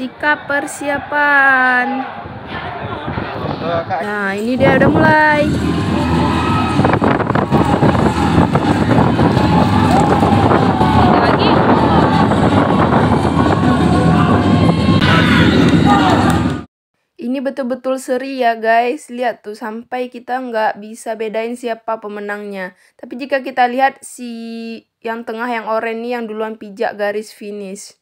sikap persiapan. Nah, ini dia udah mulai. Ini betul-betul seri ya guys. Lihat tuh, sampai kita nggak bisa bedain siapa pemenangnya. Tapi jika kita lihat si yang tengah yang oranye yang duluan pijak garis finish.